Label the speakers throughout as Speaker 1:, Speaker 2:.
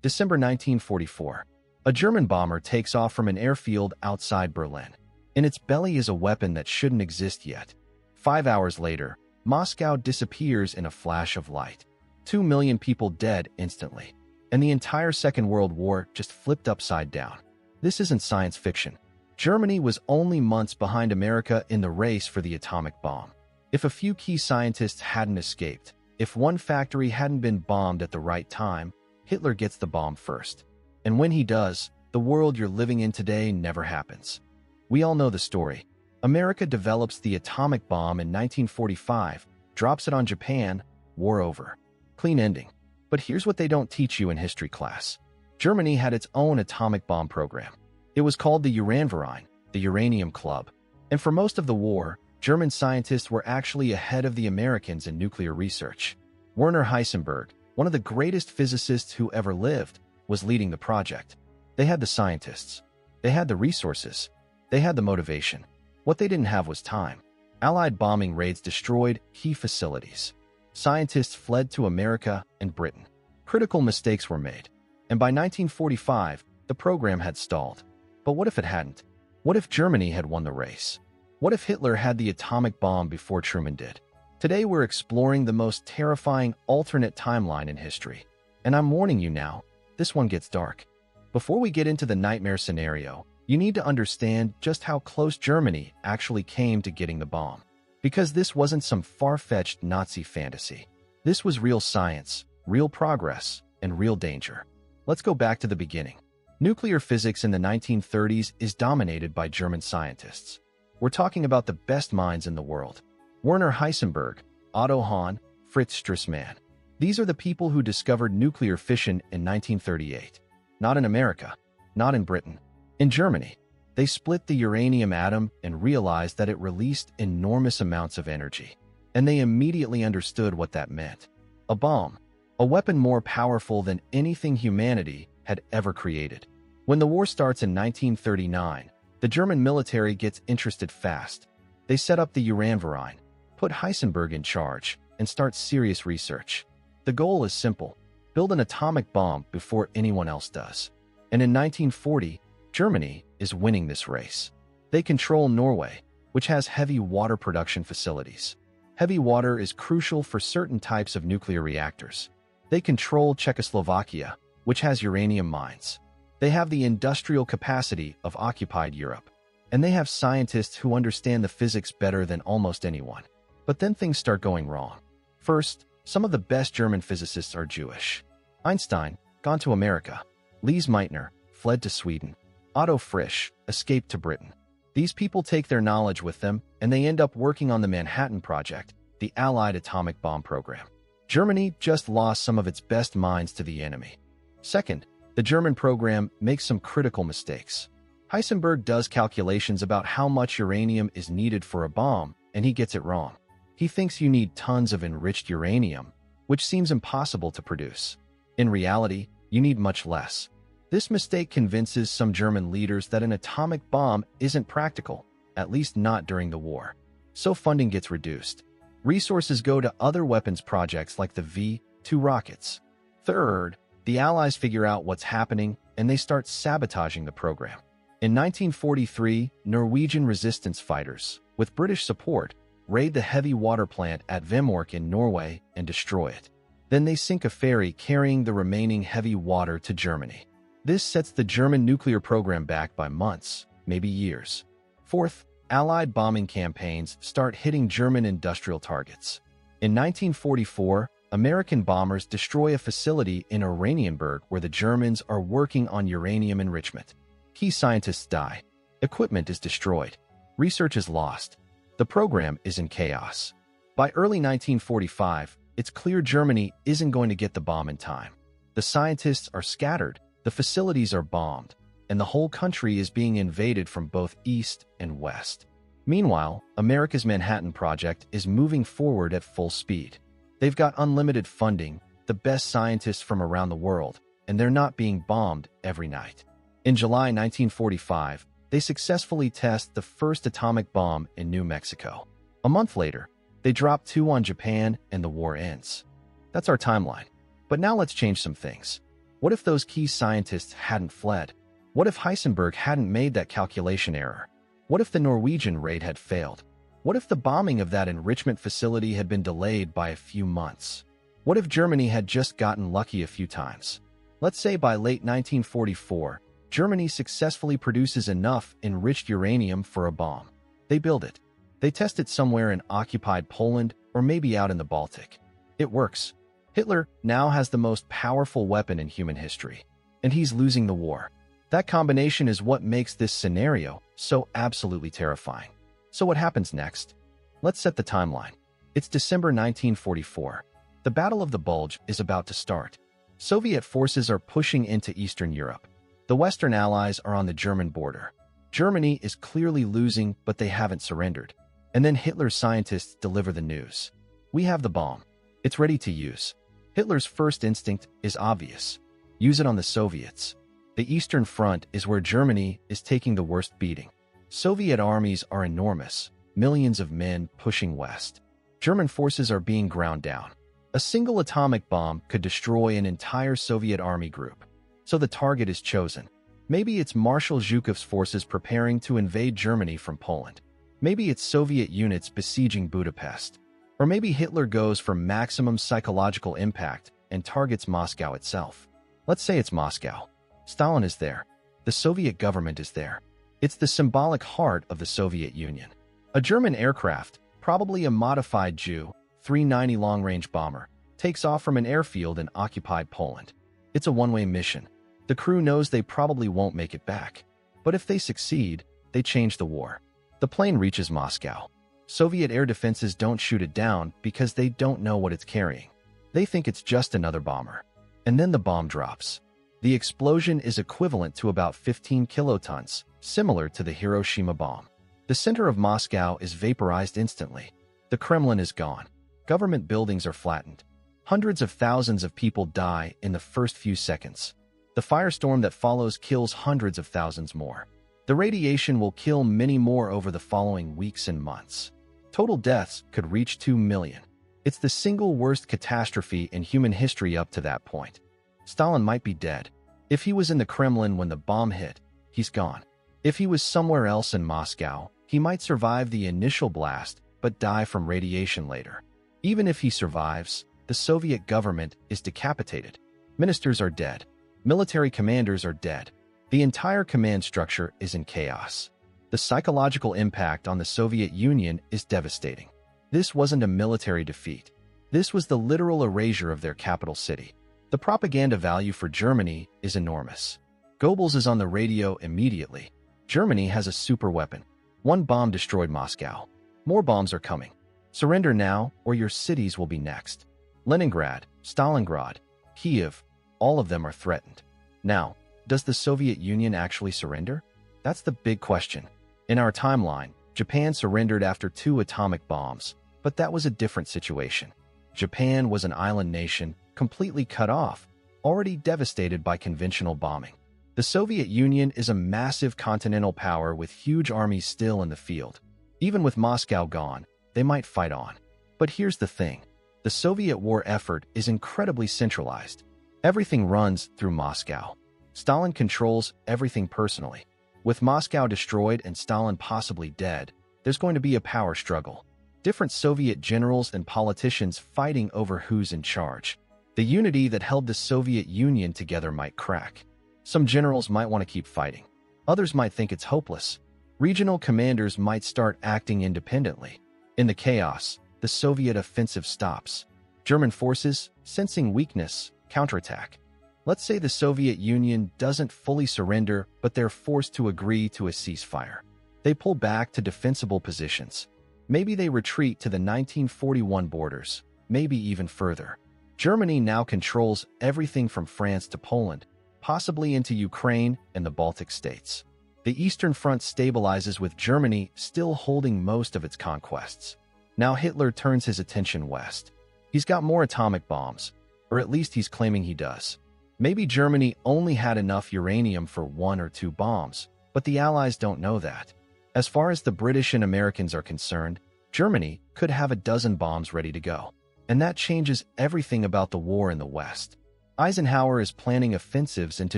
Speaker 1: December 1944. A German bomber takes off from an airfield outside Berlin. In its belly is a weapon that shouldn't exist yet. 5 hours later, Moscow disappears in a flash of light. 2 million people dead instantly. And the entire Second World War just flipped upside down. This isn't science fiction. Germany was only months behind America in the race for the atomic bomb. If a few key scientists hadn't escaped, if one factory hadn't been bombed at the right time, Hitler gets the bomb first. And when he does, the world you're living in today never happens. We all know the story. America develops the atomic bomb in 1945, drops it on Japan, war over. Clean ending. But here's what they don't teach you in history class. Germany had its own atomic bomb program. It was called the Uranverein, the Uranium Club. And for most of the war, German scientists were actually ahead of the Americans in nuclear research. Werner Heisenberg, one of the greatest physicists who ever lived, was leading the project. They had the scientists. They had the resources. They had the motivation. What they didn't have was time. Allied bombing raids destroyed key facilities. Scientists fled to America and Britain. Critical mistakes were made. And by 1945, the program had stalled. But what if it hadn't? What if Germany had won the race? What if Hitler had the atomic bomb before Truman did? Today we're exploring the most terrifying alternate timeline in history. And I'm warning you now, this one gets dark. Before we get into the nightmare scenario, you need to understand just how close Germany actually came to getting the bomb. Because this wasn't some far-fetched Nazi fantasy. This was real science, real progress, and real danger. Let's go back to the beginning. Nuclear physics in the 1930s is dominated by German scientists. We're talking about the best minds in the world. Werner Heisenberg, Otto Hahn, Fritz Strassmann. These are the people who discovered nuclear fission in 1938. Not in America, not in Britain. In Germany, they split the uranium atom and realized that it released enormous amounts of energy. And they immediately understood what that meant. A bomb, a weapon more powerful than anything humanity had ever created. When the war starts in 1939, the German military gets interested fast. They set up the Uranverein, put Heisenberg in charge, and start serious research. The goal is simple: build an atomic bomb before anyone else does. And in 1940, Germany is winning this race. They control Norway, which has heavy water production facilities. Heavy water is crucial for certain types of nuclear reactors. They control Czechoslovakia, which has uranium mines. They have the industrial capacity of occupied Europe. And they have scientists who understand the physics better than almost anyone. But then things start going wrong. First, some of the best German physicists are Jewish. Einstein, gone to America. Lise Meitner, fled to Sweden. Otto Frisch, escaped to Britain. These people take their knowledge with them, and they end up working on the Manhattan Project, the Allied atomic bomb program. Germany just lost some of its best minds to the enemy. Second, the German program makes some critical mistakes. Heisenberg does calculations about how much uranium is needed for a bomb, and he gets it wrong. He thinks you need tons of enriched uranium, which seems impossible to produce. In reality, you need much less. This mistake convinces some German leaders that an atomic bomb isn't practical, at least not during the war. So funding gets reduced. Resources go to other weapons projects like the V-2 rockets. Third, the Allies figure out what's happening and they start sabotaging the program. In 1943, Norwegian resistance fighters, with British support, raid the heavy water plant at Vemork in Norway and destroy it. Then they sink a ferry carrying the remaining heavy water to Germany. This sets the German nuclear program back by months, maybe years. Fourth, Allied bombing campaigns start hitting German industrial targets. In 1944, American bombers destroy a facility in Oranienburg where the Germans are working on uranium enrichment. Key scientists die. Equipment is destroyed. Research is lost. The program is in chaos. By early 1945, it's clear Germany isn't going to get the bomb in time. The scientists are scattered, the facilities are bombed, and the whole country is being invaded from both east and west. Meanwhile, America's Manhattan Project is moving forward at full speed. They've got unlimited funding, the best scientists from around the world, and they're not being bombed every night. In July 1945, they successfully test the first atomic bomb in New Mexico. A month later, they drop 2 on Japan and the war ends. That's our timeline. But now let's change some things. What if those key scientists hadn't fled? What if Heisenberg hadn't made that calculation error? What if the Norwegian raid had failed? What if the bombing of that enrichment facility had been delayed by a few months? What if Germany had just gotten lucky a few times? Let's say by late 1944, Germany successfully produces enough enriched uranium for a bomb. They build it. They test it somewhere in occupied Poland or maybe out in the Baltic. It works. Hitler now has the most powerful weapon in human history, and he's losing the war. That combination is what makes this scenario so absolutely terrifying. So what happens next? Let's set the timeline. It's December 1944. The Battle of the Bulge is about to start. Soviet forces are pushing into Eastern Europe. The Western Allies are on the German border. Germany is clearly losing, but they haven't surrendered. And then Hitler's scientists deliver the news. We have the bomb. It's ready to use. Hitler's first instinct is obvious. Use it on the Soviets. The Eastern Front is where Germany is taking the worst beating. Soviet armies are enormous, millions of men pushing west. German forces are being ground down. A single atomic bomb could destroy an entire Soviet army group. So the target is chosen. Maybe it's Marshal Zhukov's forces preparing to invade Germany from Poland. Maybe it's Soviet units besieging Budapest. Or maybe Hitler goes for maximum psychological impact and targets Moscow itself. Let's say it's Moscow. Stalin is there. The Soviet government is there. It's the symbolic heart of the Soviet Union. A German aircraft, probably a modified Ju-390 long-range bomber, takes off from an airfield in occupied Poland. It's a one-way mission. The crew knows they probably won't make it back. But if they succeed, they change the war. The plane reaches Moscow. Soviet air defenses don't shoot it down because they don't know what it's carrying. They think it's just another bomber. And then the bomb drops. The explosion is equivalent to about 15 kilotons, similar to the Hiroshima bomb. The center of Moscow is vaporized instantly. The Kremlin is gone. Government buildings are flattened. Hundreds of thousands of people die in the first few seconds. The firestorm that follows kills hundreds of thousands more. The radiation will kill many more over the following weeks and months. Total deaths could reach 2 million. It's the single worst catastrophe in human history up to that point. Stalin might be dead. If he was in the Kremlin when the bomb hit, he's gone. If he was somewhere else in Moscow, he might survive the initial blast but die from radiation later. Even if he survives, the Soviet government is decapitated. Ministers are dead. Military commanders are dead. The entire command structure is in chaos. The psychological impact on the Soviet Union is devastating. This wasn't a military defeat. This was the literal erasure of their capital city. The propaganda value for Germany is enormous. Goebbels is on the radio immediately. Germany has a super weapon. One bomb destroyed Moscow. More bombs are coming. Surrender now, or your cities will be next. Leningrad, Stalingrad, Kiev, all of them are threatened. Now, does the Soviet Union actually surrender? That's the big question. In our timeline, Japan surrendered after 2 atomic bombs, but that was a different situation. Japan was an island nation, completely cut off, already devastated by conventional bombing. The Soviet Union is a massive continental power with huge armies still in the field. Even with Moscow gone, they might fight on. But here's the thing. The Soviet war effort is incredibly centralized. Everything runs through Moscow. Stalin controls everything personally. With Moscow destroyed and Stalin possibly dead, there's going to be a power struggle. Different Soviet generals and politicians fighting over who's in charge. The unity that held the Soviet Union together might crack. Some generals might want to keep fighting. Others might think it's hopeless. Regional commanders might start acting independently. In the chaos, the Soviet offensive stops. German forces, sensing weakness, counterattack. Let's say the Soviet Union doesn't fully surrender, but they're forced to agree to a ceasefire. They pull back to defensible positions. Maybe they retreat to the 1941 borders, maybe even further. Germany now controls everything from France to Poland, possibly into Ukraine and the Baltic states. The Eastern Front stabilizes with Germany still holding most of its conquests. Now Hitler turns his attention west. He's got more atomic bombs, or at least he's claiming he does. Maybe Germany only had enough uranium for 1 or 2 bombs, but the Allies don't know that. As far as the British and Americans are concerned, Germany could have a dozen bombs ready to go. And that changes everything about the war in the West. Eisenhower is planning offensives into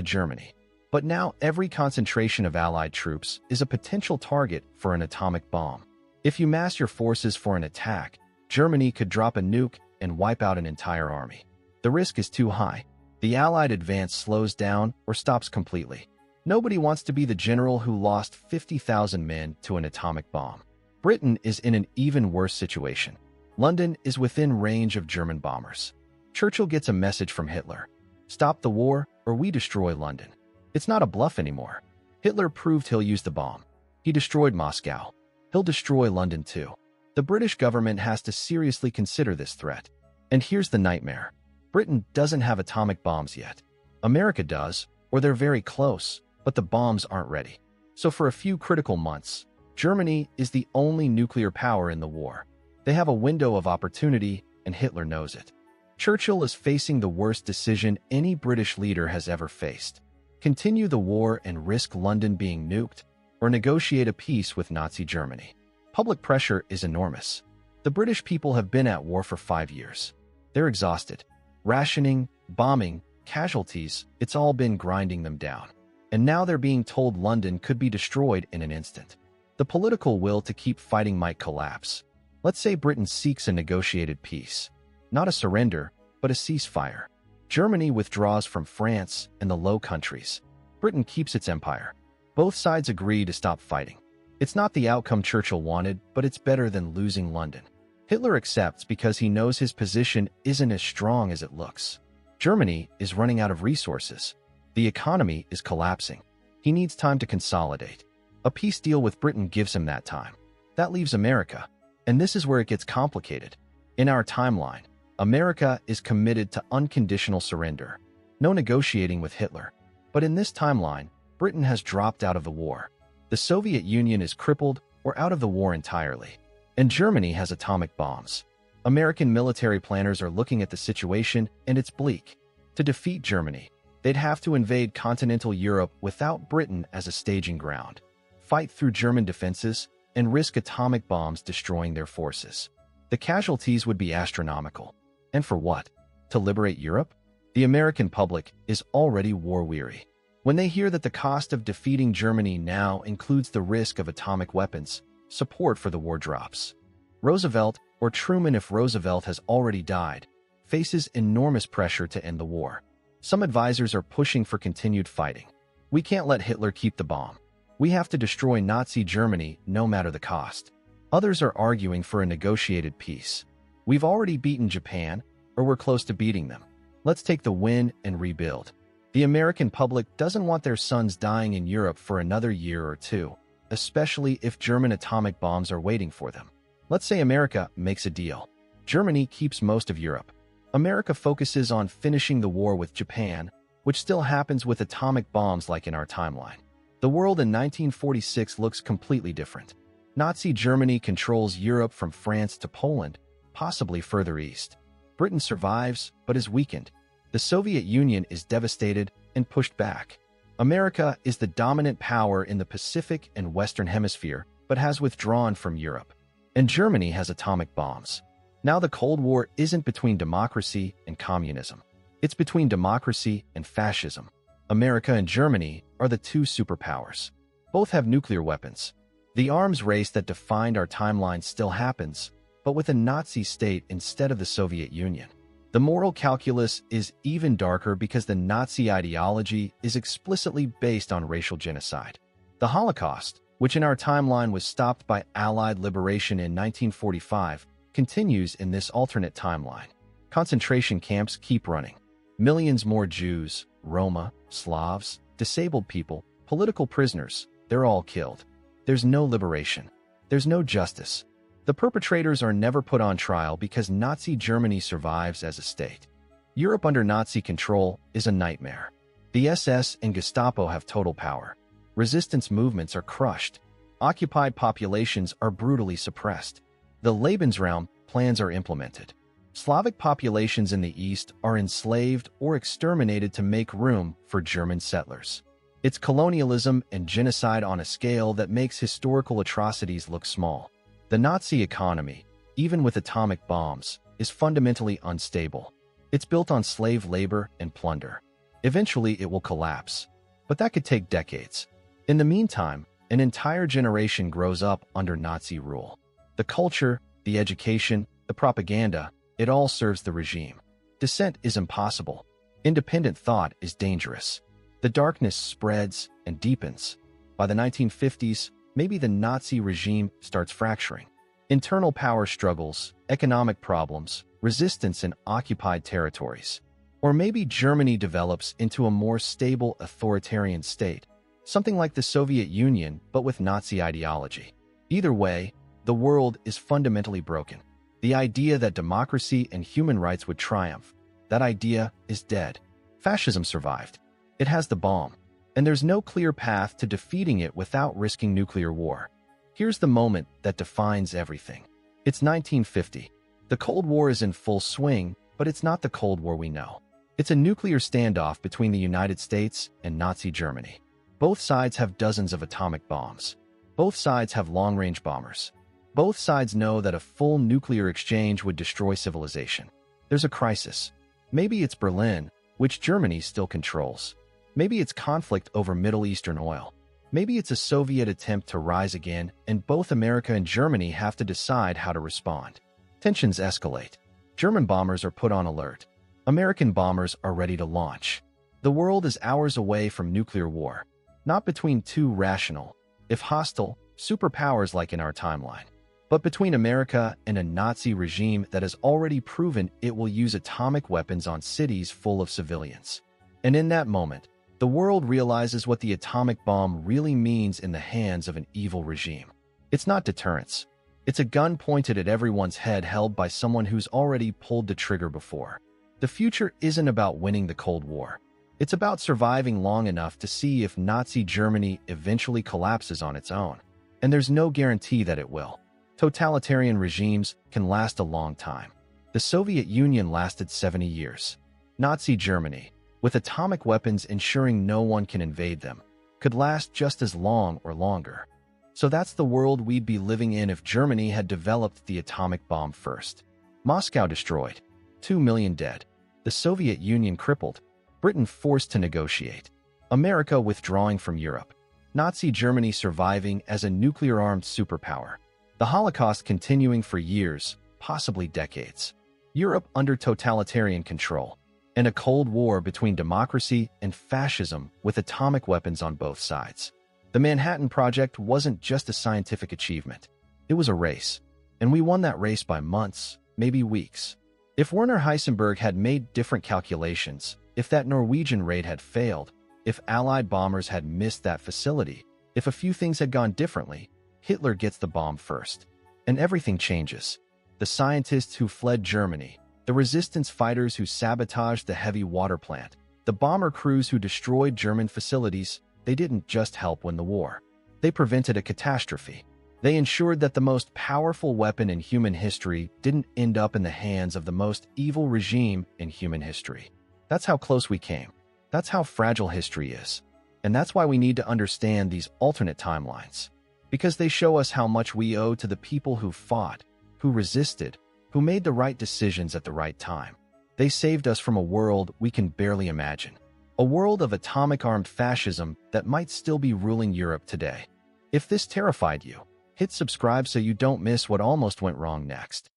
Speaker 1: Germany. But now every concentration of Allied troops is a potential target for an atomic bomb. If you mass your forces for an attack, Germany could drop a nuke and wipe out an entire army. The risk is too high. The Allied advance slows down or stops completely. Nobody wants to be the general who lost 50,000 men to an atomic bomb. Britain is in an even worse situation. London is within range of German bombers. Churchill gets a message from Hitler. Stop the war or we destroy London. It's not a bluff anymore. Hitler proved he'll use the bomb. He destroyed Moscow. He'll destroy London too. The British government has to seriously consider this threat. And here's the nightmare. Britain doesn't have atomic bombs yet. America does, or they're very close, but the bombs aren't ready. So for a few critical months, Germany is the only nuclear power in the war. They have a window of opportunity, and Hitler knows it. Churchill is facing the worst decision any British leader has ever faced. Continue the war and risk London being nuked, or negotiate a peace with Nazi Germany. Public pressure is enormous. The British people have been at war for 5 years. They're exhausted. Rationing, bombing, casualties, it's all been grinding them down. And now they're being told London could be destroyed in an instant. The political will to keep fighting might collapse. Let's say Britain seeks a negotiated peace. Not a surrender, but a ceasefire. Germany withdraws from France and the Low Countries. Britain keeps its empire. Both sides agree to stop fighting. It's not the outcome Churchill wanted, but it's better than losing London. Hitler accepts because he knows his position isn't as strong as it looks. Germany is running out of resources. The economy is collapsing. He needs time to consolidate. A peace deal with Britain gives him that time. That leaves America. And this is where it gets complicated. In our timeline, America is committed to unconditional surrender. No negotiating with Hitler. But in this timeline, Britain has dropped out of the war. The Soviet Union is crippled or out of the war entirely. And Germany has atomic bombs. American military planners are looking at the situation, and it's bleak. To defeat Germany, they'd have to invade continental Europe without Britain as a staging ground, fight through German defenses, and risk atomic bombs destroying their forces. The casualties would be astronomical. And for what? To liberate Europe? The American public is already war-weary. When they hear that the cost of defeating Germany now includes the risk of atomic weapons, support for the war drops. Roosevelt, or Truman if Roosevelt has already died, faces enormous pressure to end the war. Some advisors are pushing for continued fighting. We can't let Hitler keep the bomb. We have to destroy Nazi Germany no matter the cost. Others are arguing for a negotiated peace. We've already beaten Japan, or we're close to beating them. Let's take the win and rebuild. The American public doesn't want their sons dying in Europe for another year or two, especially if German atomic bombs are waiting for them. Let's say America makes a deal. Germany keeps most of Europe. America focuses on finishing the war with Japan, which still happens with atomic bombs like in our timeline. The world in 1946 looks completely different. Nazi Germany controls Europe from France to Poland, possibly further east. Britain survives, but is weakened. The Soviet Union is devastated and pushed back. America is the dominant power in the Pacific and Western Hemisphere, but has withdrawn from Europe. And Germany has atomic bombs. Now the Cold War isn't between democracy and communism. It's between democracy and fascism. America and Germany are the two superpowers. Both have nuclear weapons. The arms race that defined our timeline still happens, but with a Nazi state instead of the Soviet Union. The moral calculus is even darker because the Nazi ideology is explicitly based on racial genocide. The Holocaust, which in our timeline was stopped by Allied liberation in 1945, continues in this alternate timeline. Concentration camps keep running. Millions more Jews, Roma, Slavs, disabled people, political prisoners, they're all killed. There's no liberation. There's no justice. The perpetrators are never put on trial because Nazi Germany survives as a state. Europe under Nazi control is a nightmare. The SS and Gestapo have total power. Resistance movements are crushed. Occupied populations are brutally suppressed. The Lebensraum plans are implemented. Slavic populations in the East are enslaved or exterminated to make room for German settlers. It's colonialism and genocide on a scale that makes historical atrocities look small. The Nazi economy, even with atomic bombs, is fundamentally unstable. It's built on slave labor and plunder. Eventually, it will collapse, but that could take decades. In the meantime, an entire generation grows up under Nazi rule. The culture, the education, the propaganda, it all serves the regime. Dissent is impossible. Independent thought is dangerous. The darkness spreads and deepens. By the 1950s, maybe the Nazi regime starts fracturing. Internal power struggles, economic problems, resistance in occupied territories. Or maybe Germany develops into a more stable authoritarian state, something like the Soviet Union but with Nazi ideology. Either way, the world is fundamentally broken. The idea that democracy and human rights would triumph, that idea is dead. Fascism survived. It has the bomb, and there's no clear path to defeating it without risking nuclear war. Here's the moment that defines everything. It's 1950. The Cold War is in full swing, but it's not the Cold War we know. It's a nuclear standoff between the United States and Nazi Germany. Both sides have dozens of atomic bombs. Both sides have long-range bombers. Both sides know that a full nuclear exchange would destroy civilization. There's a crisis. Maybe it's Berlin, which Germany still controls. Maybe it's conflict over Middle Eastern oil. Maybe it's a Soviet attempt to rise again, and both America and Germany have to decide how to respond. Tensions escalate. German bombers are put on alert. American bombers are ready to launch. The world is hours away from nuclear war, not between two rational, if hostile, superpowers like in our timeline, but between America and a Nazi regime that has already proven it will use atomic weapons on cities full of civilians. And in that moment, the world realizes what the atomic bomb really means in the hands of an evil regime. It's not deterrence. It's a gun pointed at everyone's head held by someone who's already pulled the trigger before. The future isn't about winning the Cold War. It's about surviving long enough to see if Nazi Germany eventually collapses on its own. And there's no guarantee that it will. Totalitarian regimes can last a long time. The Soviet Union lasted 70 years. Nazi Germany, with atomic weapons ensuring no one can invade them, could last just as long or longer. So that's the world we'd be living in if Germany had developed the atomic bomb first. Moscow destroyed. 2 million dead. The Soviet Union crippled. Britain forced to negotiate. America withdrawing from Europe. Nazi Germany surviving as a nuclear-armed superpower. The Holocaust continuing for years, possibly decades. Europe under totalitarian control. And a Cold War between democracy and fascism with atomic weapons on both sides. The Manhattan Project wasn't just a scientific achievement. It was a race. And we won that race by months, maybe weeks. If Werner Heisenberg had made different calculations, if that Norwegian raid had failed, if Allied bombers had missed that facility, if a few things had gone differently, Hitler gets the bomb first. And everything changes. The scientists who fled Germany, the resistance fighters who sabotaged the heavy water plant, the bomber crews who destroyed German facilities, they didn't just help win the war. They prevented a catastrophe. They ensured that the most powerful weapon in human history didn't end up in the hands of the most evil regime in human history. That's how close we came. That's how fragile history is. And that's why we need to understand these alternate timelines. Because they show us how much we owe to the people who fought, who resisted, who made the right decisions at the right time. They saved us from a world we can barely imagine. A world of atomic-armed fascism that might still be ruling Europe today. If this terrified you, hit subscribe so you don't miss what almost went wrong next.